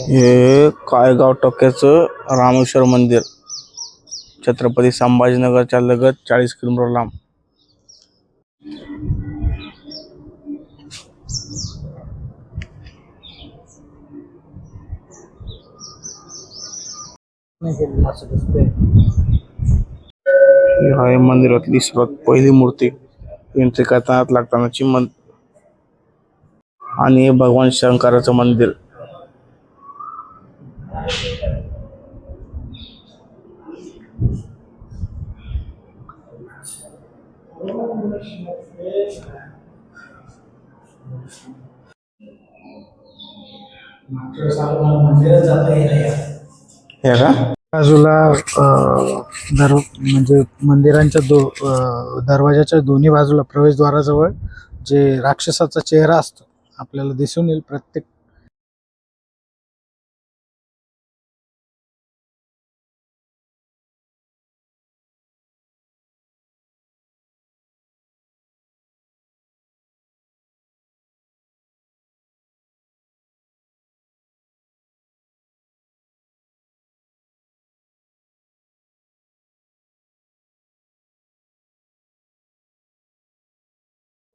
हे काळेगाव टोक्याचं रामेश्वर मंदिर छत्रपती संभाजीनगरच्या लगत 40 किलोमीटर लांब. ही आहे मंदिरातली सर्वात पहिली मूर्ती. एंट्री करताना लागतानाची आणि हे भगवान शंकराचं मंदिर. हे का बाजूला म्हणजे मंदिरांच्या दरवाजाच्या दोन्ही बाजूला प्रवेशद्वाराजवळ जे राक्षसाचा चेहरा असतो आपल्याला दिसून येईल प्रत्येक.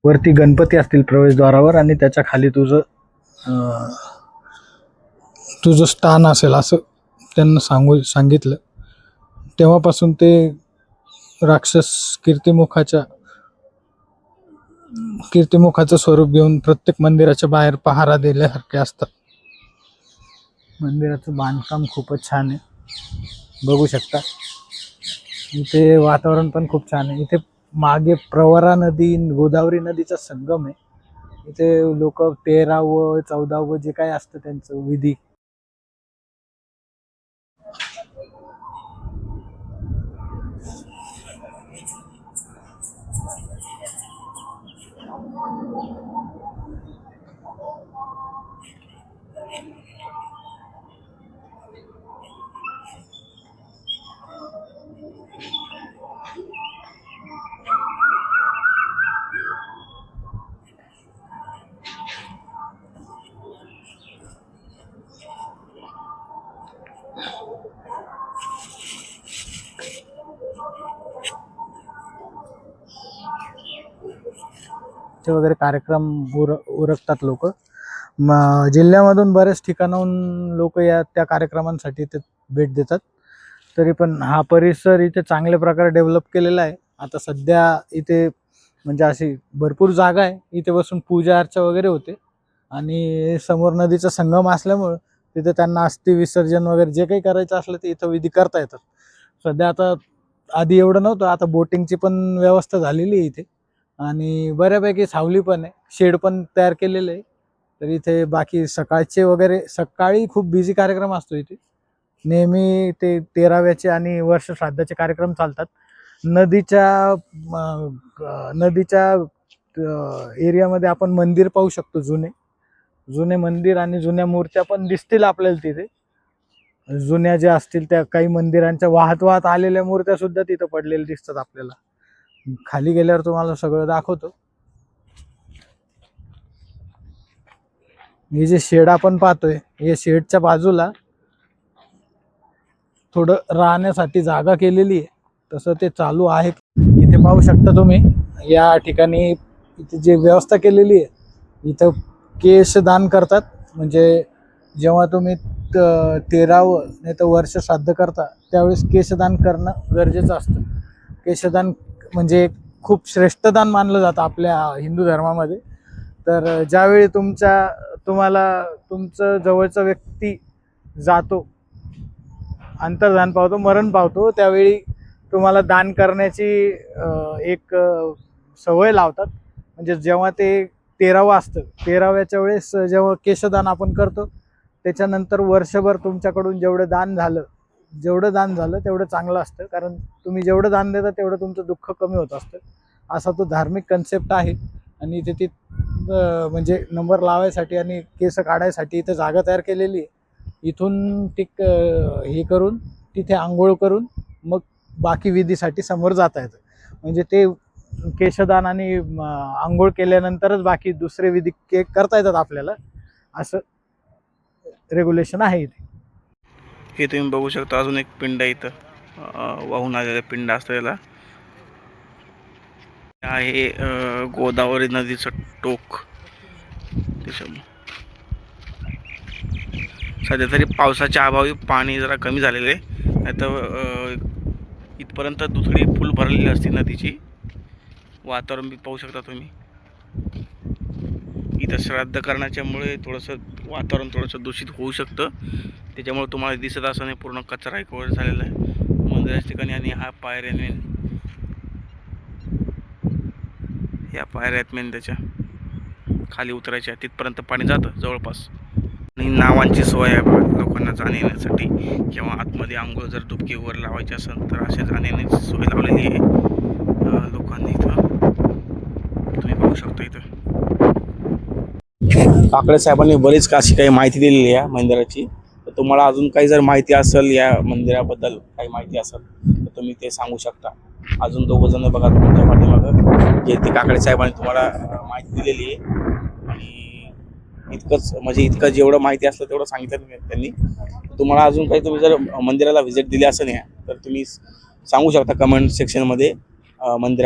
वरती गणपती असतील प्रवेशद्वारावर आणि त्याच्या खाली तुझं स्थान असेल असं त्यांना सांगितलं. तेव्हापासून ते राक्षस कीर्तिमुखाचं स्वरूप घेऊन प्रत्येक मंदिराच्या बाहेर पहारा दिल्यासारखे असतात. मंदिराचं बांधकाम खूपच छान आहे, बघू शकता. इथे वातावरण पण खूप छान आहे. इथे मागे प्रवरा नदी गोदावरी नदीचा संगम आहे. इथे लोक 13व 14व जे काय असतं त्यांचं विधी वगैरे कार्यक्रम उरकतात लोक. जिल्ह्यामधून बऱ्याच ठिकाणाहून लोक त्या कार्यक्रमांसाठी इथे भेट देतात. तरी पण हा परिसर इथे चांगल्या प्रकारे डेव्हलप केलेला आहे. आता सध्या इथे म्हणजे अशी भरपूर जागा आहे, इथे बसून पूजा अर्चा वगैरे होते. आणि समोर नदीचा संगम असल्यामुळं तिथे त्यांना अस्थि विसर्जन वगैरे जे काही करायचं असलं ते इथं विधी करता येतात. सध्या आता आधी एवढं नव्हतं, आता बोटिंगची पण व्यवस्था झालेली आहे इथे. आणि बऱ्यापैकी सावली पण आहे, शेड पण तयार केलेलं आहे. तर इथे बाकी सकाळी खूप बिझी कार्यक्रम असतो इथे. नेहमी ते 13व्याचे आणि वर्ष श्राद्धाचे कार्यक्रम चालतात. नदीच्या एरियामध्ये आपण मंदिर पाहू शकतो. जुने मंदिर आणि जुन्या मूर्त्या पण दिसतील आपल्याला तिथे. जुन्या ज्या असतील त्या काही मंदिरांच्या वाहत आलेल्या मूर्त्या सुद्धा तिथं पडलेल्या दिसतात आपल्याला. खाली गेल्यावर तुम्हाला सगळं दाखवतो. हे जे शेड आपण पाहतोय, या शेडच्या बाजूला थोडं राहण्यासाठी जागा केलेली आहे, तसं ते चालू आहे. इथे पाहू शकता तुम्ही, या ठिकाणी इथे जी व्यवस्था केलेली आहे, इथं केश दान करतात. म्हणजे जेव्हा तुम्ही 13व नाही तर वर्ष श्राद्ध करता त्यावेळेस केशदान करणं गरजेचं असतं. केशदान म्हणजे खूप श्रेष्ठ दान मानलं जातं आपल्या हिंदू धर्मामध्ये. तर ज्यावेळी तुम्हाला तुमचं जवळचा व्यक्ती जातो, अंतर्धान पावतो, मरण पावतो, त्यावेळी तुम्हाला दान करण्याची एक सवय लावतात. म्हणजे जेव्हा ते 13वं असतं, 13व्याच्या वेळेस जेव्हा केशदान आपण करतो, त्याच्यानंतर वर्षभर तुमच्याकडून जेवढं दान झालं तेवढं चांगलं असतं. कारण तुम्ही जेवढं दान देता तेवढं तुमचं दुःख कमी होत असतं. असा तो धार्मिक कन्सेप्ट आहे. आणि इथे ती म्हणजे नंबर लावायसाठी आणि केस काढायसाठी इथं जागा तयार केलेली आहे. इथून हे करून तिथे आंघोळ करून मग बाकी विधीसाठी समोर जाता येतं. म्हणजे ते केशदान आणि आंघोळ केल्यानंतरच बाकी दुसरे विधी करता येतात आपल्याला, असं रेग्युलेशन आहे इथे. हे तुम्ही बघू शकता, अजून एक पिंड आहे इथं, वाहून आलेलं पिंड असतं याला. आहे गोदावरी नदीचं टोक. सध्या तरी पावसाच्या अभावी पाणी जरा कमी झालेलं आहे, नाही तर इथपर्यंत दुथडी फुल भरलेली असते नदीची. वातावरण बी पाहू शकता तुम्ही. इथं श्राद्ध करण्याच्यामुळे थोडंसं वातावरण थोडंसं दूषित होऊ शकतं, त्याच्यामुळे तुम्हाला दिसत असं नाही पूर्ण कचरा एक वर झालेला आहे मंदिराच्या ठिकाणी. आणि हा पायऱ्याने, ह्या पायऱ्या आहेत मेन त्याच्या खाली उतरायच्या, तिथपर्यंत पाणी जातं जवळपास. आणि नावांची सोय आहे बघा लोकांना जाण्या येण्यासाठी, किंवा आतमध्ये आंघोळ जर डुबकी वर लावायची असेल तर अशा जाण्या येण्याची सोय लावलेली आहे लोकांनी इथं. तुम्ही पाहू शकता इथं काकडे साहेबांनी बरीच अशी काही माहिती दिलेली आहे मंदिराची. तर तुम्हाला अजून काही जर माहिती असेल या मंदिराबद्दल काही माहिती असेल तर तुम्ही ते सांगू शकता. अजून 2 जण बघा तुमच्या पाठीमागं, जे ते काकडे साहेबांनी तुम्हाला माहिती दिलेली आहे. आणि इतकंच, म्हणजे इतकं जेवढं माहिती असलं तेवढं सांगितलं त्यांनी. तुम्हाला अजून काही, तुम्ही जर मंदिराला व्हिजिट दिली असेल तर तुम्ही सांगू शकता कमेंट सेक्शनमध्ये मंदिरा